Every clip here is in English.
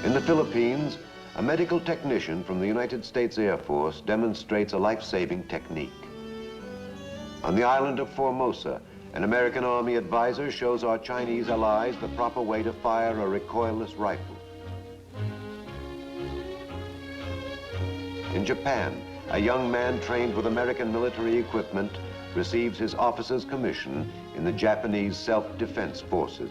In the Philippines, a medical technician from the United States Air Force demonstrates a life-saving technique. On the island of Formosa, an American Army advisor shows our Chinese allies the proper way to fire a recoilless rifle. In Japan, a young man trained with American military equipment receives his officer's commission in the Japanese Self-Defense Forces.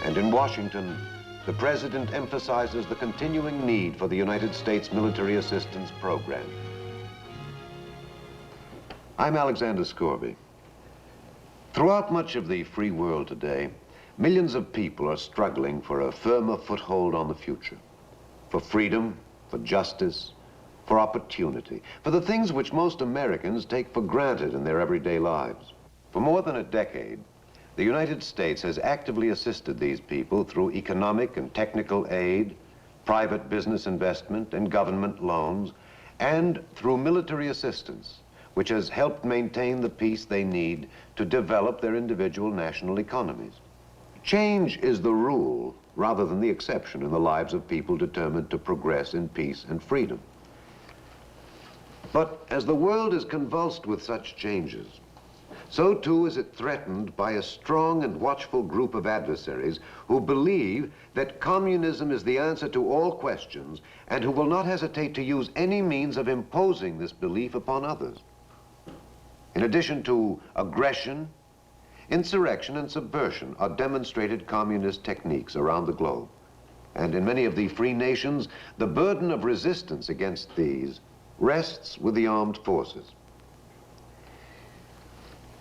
And in Washington, the President emphasizes the continuing need for the United States Military Assistance Program. I'm Alexander Scorby. Throughout much of the free world today, millions of people are struggling for a firmer foothold on the future, for freedom, for justice, for opportunity, for the things which most Americans take for granted in their everyday lives. For more than a decade, the United States has actively assisted these people through economic and technical aid, private business investment, and government loans, and through military assistance, which has helped maintain the peace they need to develop their individual national economies. Change is the rule rather than the exception in the lives of people determined to progress in peace and freedom. But as the world is convulsed with such changes, so too is it threatened by a strong and watchful group of adversaries who believe that communism is the answer to all questions and who will not hesitate to use any means of imposing this belief upon others. In addition to aggression, insurrection and subversion are demonstrated communist techniques around the globe. And in many of the free nations, the burden of resistance against these rests with the armed forces.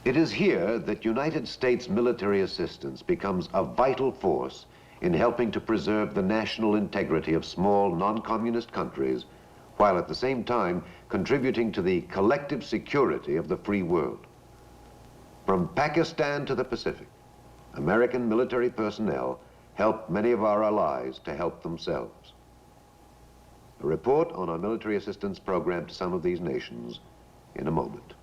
It is here that United States military assistance becomes a vital force in helping to preserve the national integrity of small, non-communist countries, while at the same time contributing to the collective security of the free world. From Pakistan to the Pacific, American military personnel help many of our allies to help themselves. A report on our military assistance program to some of these nations in a moment.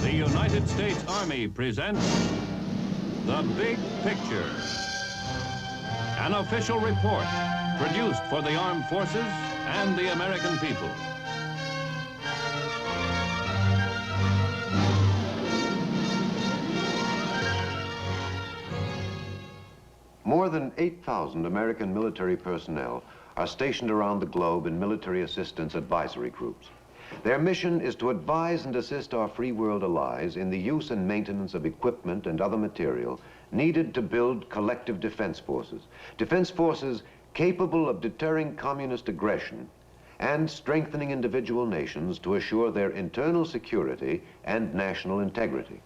The United States Army presents The Big Picture, an official report produced for the armed forces and the American people. More than 8,000 American military personnel are stationed around the globe in military assistance advisory groups. Their mission is to advise and assist our free world allies in the use and maintenance of equipment and other material needed to build collective defense forces capable of deterring communist aggression and strengthening individual nations to assure their internal security and national integrity.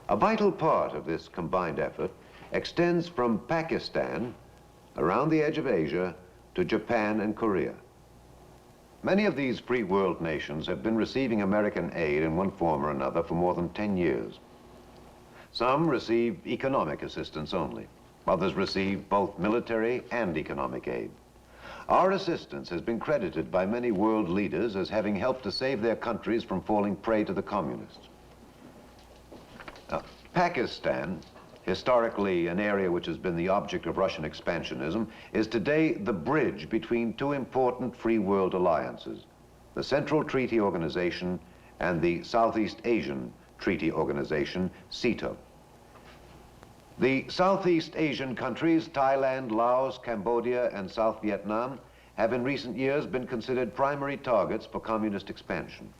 A vital part of this combined effort extends from Pakistan, around the edge of Asia, to Japan and Korea. Many of these free world nations have been receiving American aid in one form or another for more than 10 years. Some receive economic assistance only. Others receive both military and economic aid. Our assistance has been credited by many world leaders as having helped to save their countries from falling prey to the communists. Now, Pakistan, historically an area which has been the object of Russian expansionism, is today the bridge between two important free world alliances, the Central Treaty Organization and the Southeast Asian Treaty Organization, CETO. The Southeast Asian countries, Thailand, Laos, Cambodia, and South Vietnam, have in recent years been considered primary targets for communist expansion.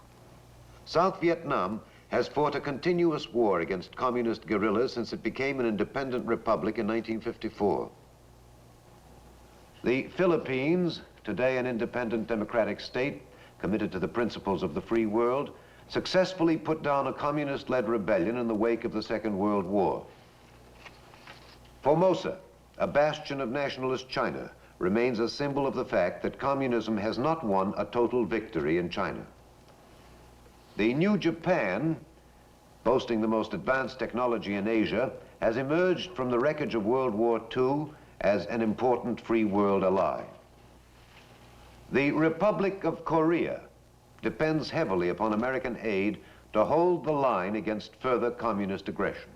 South Vietnam has fought a continuous war against communist guerrillas since it became an independent republic in 1954. The Philippines, today an independent democratic state committed to the principles of the free world, successfully put down a communist-led rebellion in the wake of the Second World War. Formosa, a bastion of nationalist China, remains a symbol of the fact that communism has not won a total victory in China. The new Japan, boasting the most advanced technology in Asia, has emerged from the wreckage of World War II as an important free world ally. The Republic of Korea depends heavily upon American aid to hold the line against further communist aggression.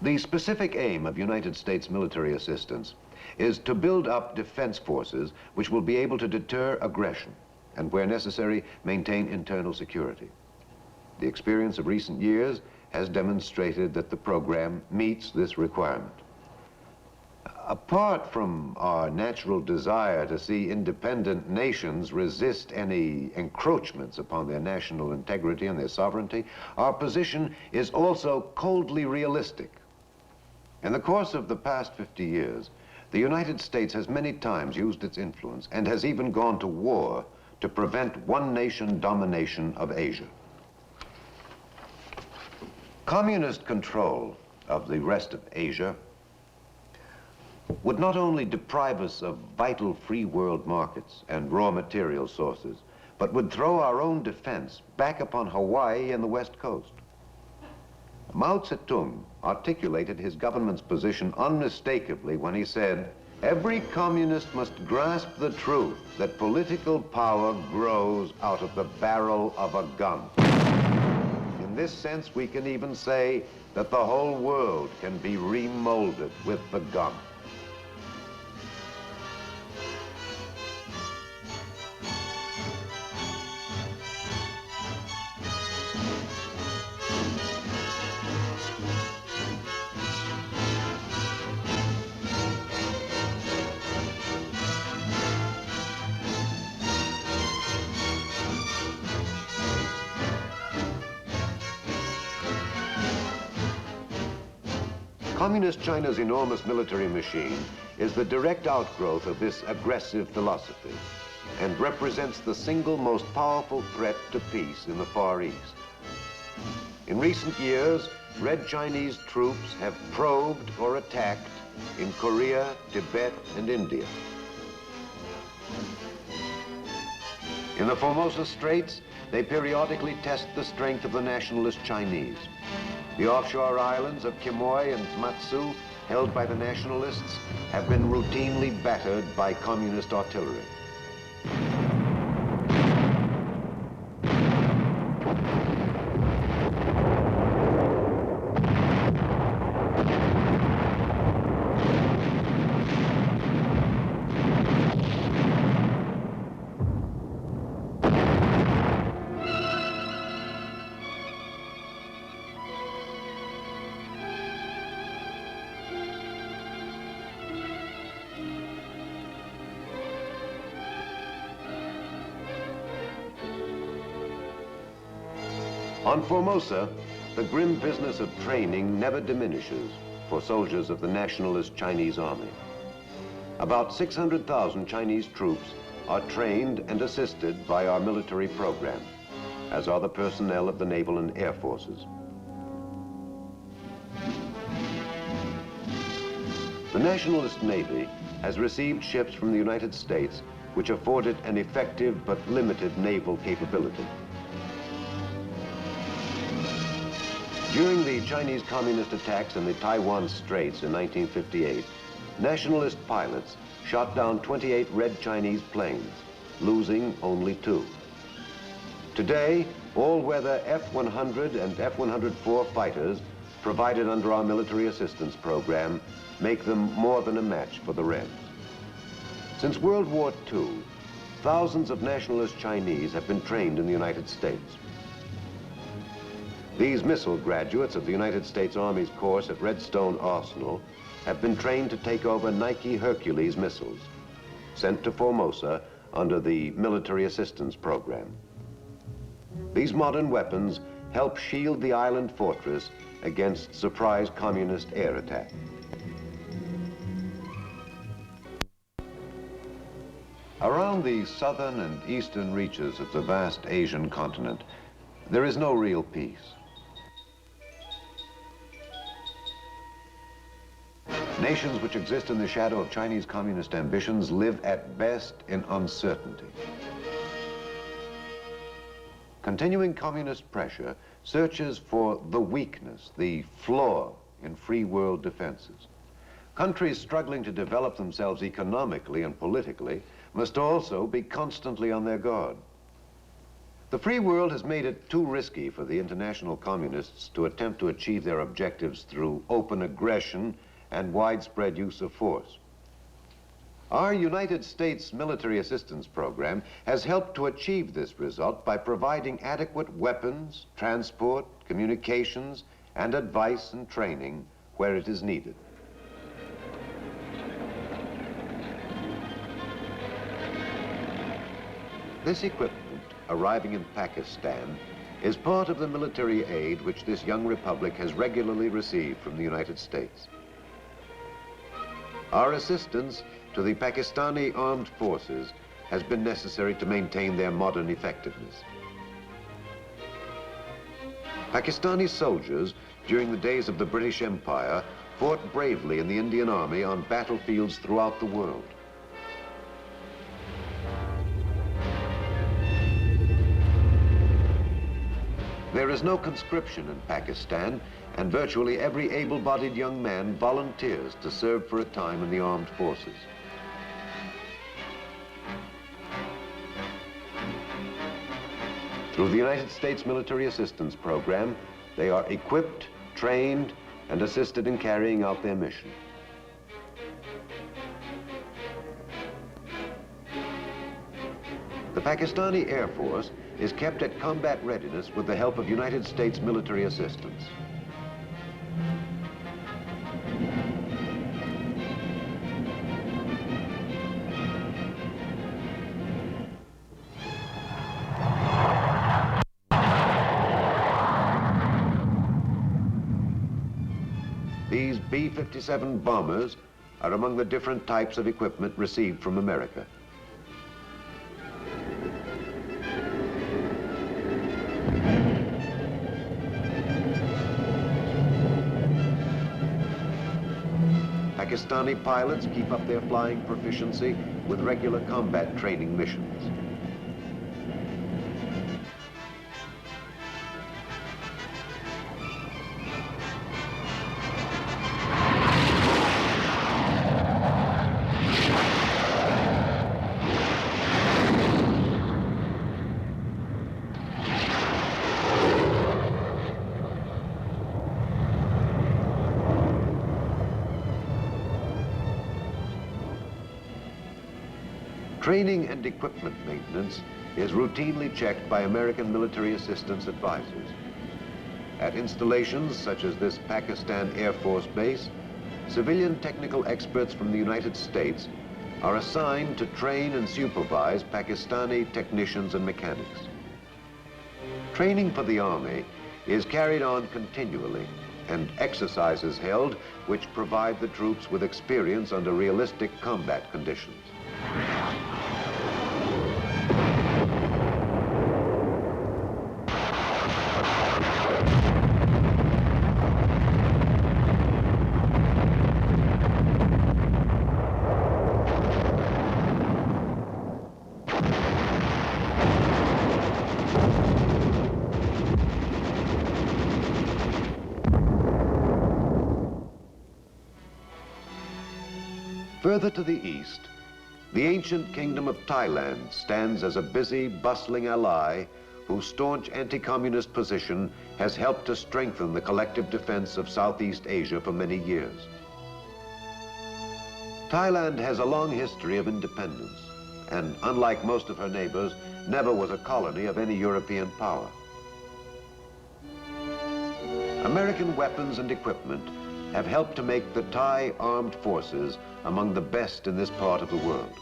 The specific aim of United States military assistance is to build up defense forces which will be able to deter aggression and, where necessary, maintain internal security. The experience of recent years has demonstrated that the program meets this requirement. Apart from our natural desire to see independent nations resist any encroachments upon their national integrity and their sovereignty, our position is also coldly realistic. In the course of the past 50 years, the United States has many times used its influence and has even gone to war to prevent one-nation domination of Asia. Communist control of the rest of Asia would not only deprive us of vital free world markets and raw material sources, but would throw our own defense back upon Hawaii and the West Coast. Mao Zedong articulated his government's position unmistakably when he said, "Every communist must grasp the truth that political power grows out of the barrel of a gun." In this sense, we can even say that the whole world can be remolded with the gun. Communist China's enormous military machine is the direct outgrowth of this aggressive philosophy and represents the single most powerful threat to peace in the Far East. In recent years, Red Chinese troops have probed or attacked in Korea, Tibet, and India. In the Formosa Straits, they periodically test the strength of the nationalist Chinese. The offshore islands of Quemoy and Matsu, held by the nationalists, have been routinely battered by communist artillery. On Formosa, the grim business of training never diminishes for soldiers of the nationalist Chinese army. About 600,000 Chinese troops are trained and assisted by our military program, as are the personnel of the naval and air forces. The nationalist Navy has received ships from the United States which afford it an effective but limited naval capability. During the Chinese communist attacks in the Taiwan Straits in 1958, nationalist pilots shot down 28 Red Chinese planes, losing only 2. Today, all-weather F-100 and F-104 fighters provided under our military assistance program make them more than a match for the Reds. Since World War II, thousands of nationalist Chinese have been trained in the United States. These missile graduates of the United States Army's course at Redstone Arsenal have been trained to take over Nike Hercules missiles, sent to Formosa under the military assistance program. These modern weapons help shield the island fortress against surprise communist air attack. Around the southern and eastern reaches of the vast Asian continent, there is no real peace. Nations which exist in the shadow of Chinese communist ambitions live at best in uncertainty. Continuing communist pressure searches for the weakness, the flaw in free world defenses. Countries struggling to develop themselves economically and politically must also be constantly on their guard. The free world has made it too risky for the international communists to attempt to achieve their objectives through open aggression and widespread use of force. Our United States military assistance program has helped to achieve this result by providing adequate weapons, transport, communications, and advice and training where it is needed. This equipment, arriving in Pakistan, is part of the military aid which this young republic has regularly received from the United States. Our assistance to the Pakistani armed forces has been necessary to maintain their modern effectiveness. Pakistani soldiers, during the days of the British Empire, fought bravely in the Indian Army on battlefields throughout the world. There is no conscription in Pakistan, and virtually every able-bodied young man volunteers to serve for a time in the armed forces. Through the United States Military Assistance Program, they are equipped, trained, and assisted in carrying out their mission. The Pakistani Air Force is kept at combat readiness with the help of United States military assistance. These B-57 bombers are among the different types of equipment received from America. Pakistani pilots keep up their flying proficiency with regular combat training missions. Training and equipment maintenance is routinely checked by American military assistance advisors. At installations such as this Pakistan Air Force base, civilian technical experts from the United States are assigned to train and supervise Pakistani technicians and mechanics. Training for the Army is carried on continually, and exercises held which provide the troops with experience under realistic combat conditions. Further to the east, the ancient kingdom of Thailand stands as a busy, bustling ally whose staunch anti-communist position has helped to strengthen the collective defense of Southeast Asia for many years. Thailand has a long history of independence, and unlike most of her neighbors, never was a colony of any European power. American weapons and equipment have helped to make the Thai armed forces among the best in this part of the world.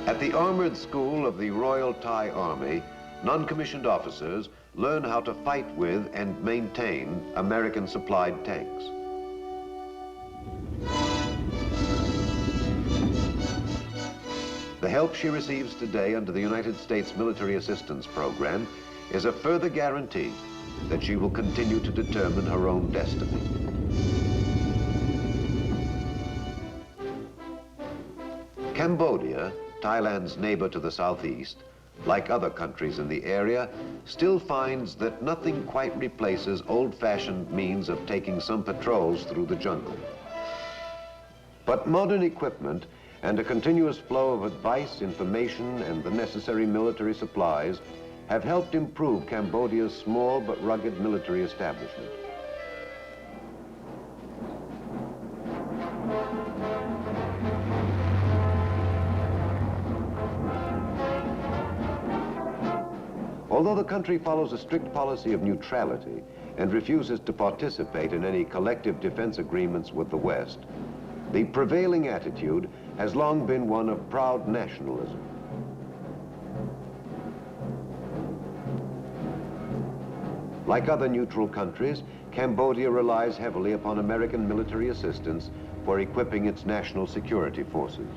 At the Armored School of the Royal Thai Army, non-commissioned officers learn how to fight with and maintain American-supplied tanks. The help she receives today under the United States Military Assistance Program is a further guarantee that she will continue to determine her own destiny. Cambodia, Thailand's neighbor to the southeast, like other countries in the area, still finds that nothing quite replaces old-fashioned means of taking some patrols through the jungle. But modern equipment and a continuous flow of advice, information, and the necessary military supplies have helped improve Cambodia's small but rugged military establishment. Although the country follows a strict policy of neutrality and refuses to participate in any collective defense agreements with the West, the prevailing attitude has long been one of proud nationalism. Like other neutral countries, Cambodia relies heavily upon American military assistance for equipping its national security forces.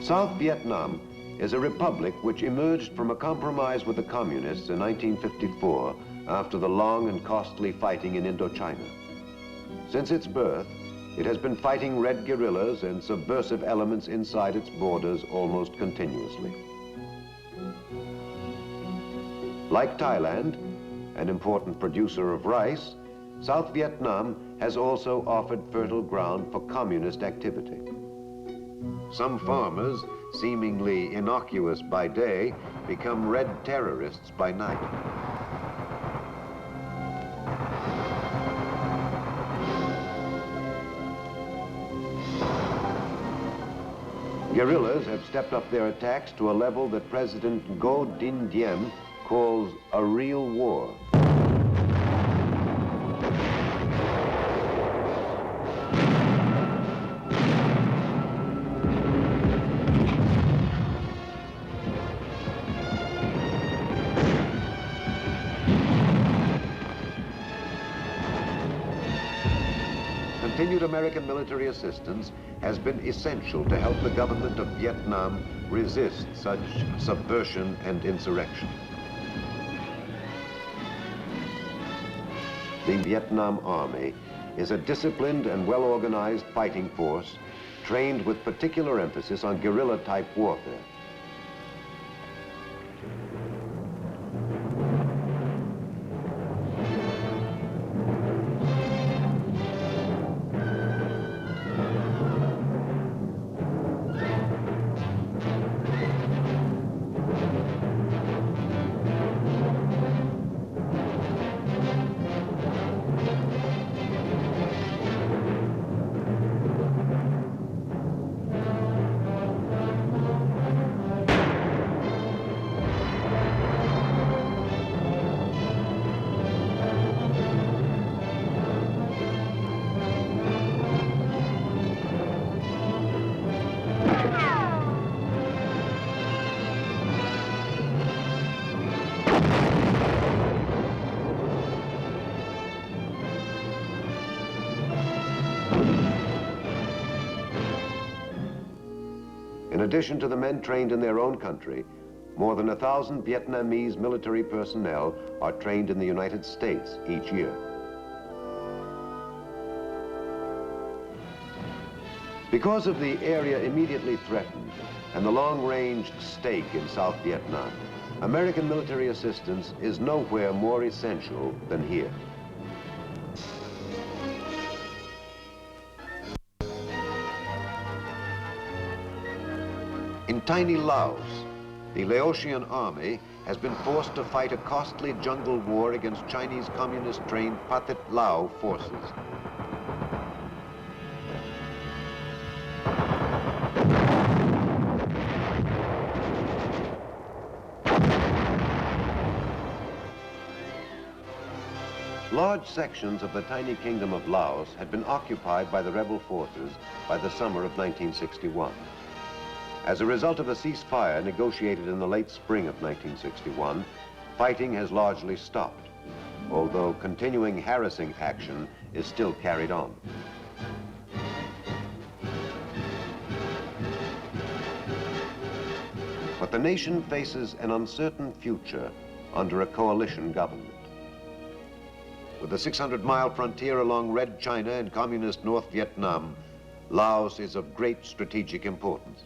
South Vietnam is a republic which emerged from a compromise with the communists in 1954 after the long and costly fighting in Indochina. Since its birth, it has been fighting red guerrillas and subversive elements inside its borders almost continuously. Like Thailand, an important producer of rice, South Vietnam has also offered fertile ground for communist activity. Some farmers, seemingly innocuous by day, become red terrorists by night. Guerrillas have stepped up their attacks to a level that President Ngo Dinh Diem calls a real war. Continued American military assistance has been essential to help the government of Vietnam resist such subversion and insurrection. The Vietnam Army is a disciplined and well-organized fighting force trained with particular emphasis on guerrilla-type warfare. In addition to the men trained in their own country, more than 1,000 Vietnamese military personnel are trained in the United States each year. Because of the area immediately threatened and the long-range stake in South Vietnam, American military assistance is nowhere more essential than here. In tiny Laos, the Laotian army has been forced to fight a costly jungle war against Chinese communist-trained Pathet Lao forces. Large sections of the tiny kingdom of Laos had been occupied by the rebel forces by the summer of 1961. As a result of a ceasefire negotiated in the late spring of 1961, fighting has largely stopped, although continuing harassing action is still carried on. But the nation faces an uncertain future under a coalition government. With the 600-mile frontier along Red China and communist North Vietnam, Laos is of great strategic importance.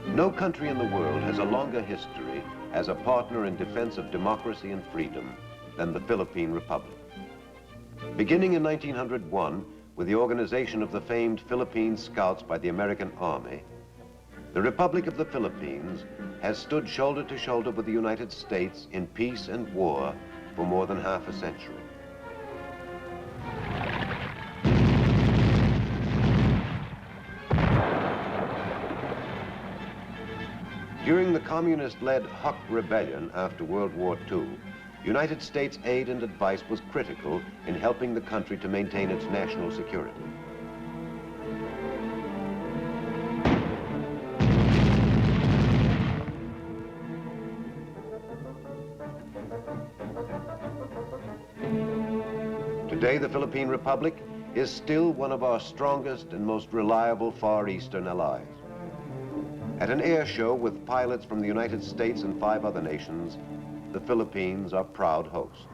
No country in the world has a longer history as a partner in defense of democracy and freedom than the Philippine Republic. Beginning in 1901, with the organization of the famed Philippine Scouts by the American Army, the Republic of the Philippines has stood shoulder to shoulder with the United States in peace and war for more than half a century. During the communist-led Huk Rebellion after World War II, United States aid and advice was critical in helping the country to maintain its national security. Today, the Philippine Republic is still one of our strongest and most reliable Far Eastern allies. At an air show with pilots from the United States and 5 other nations, the Philippines are proud hosts.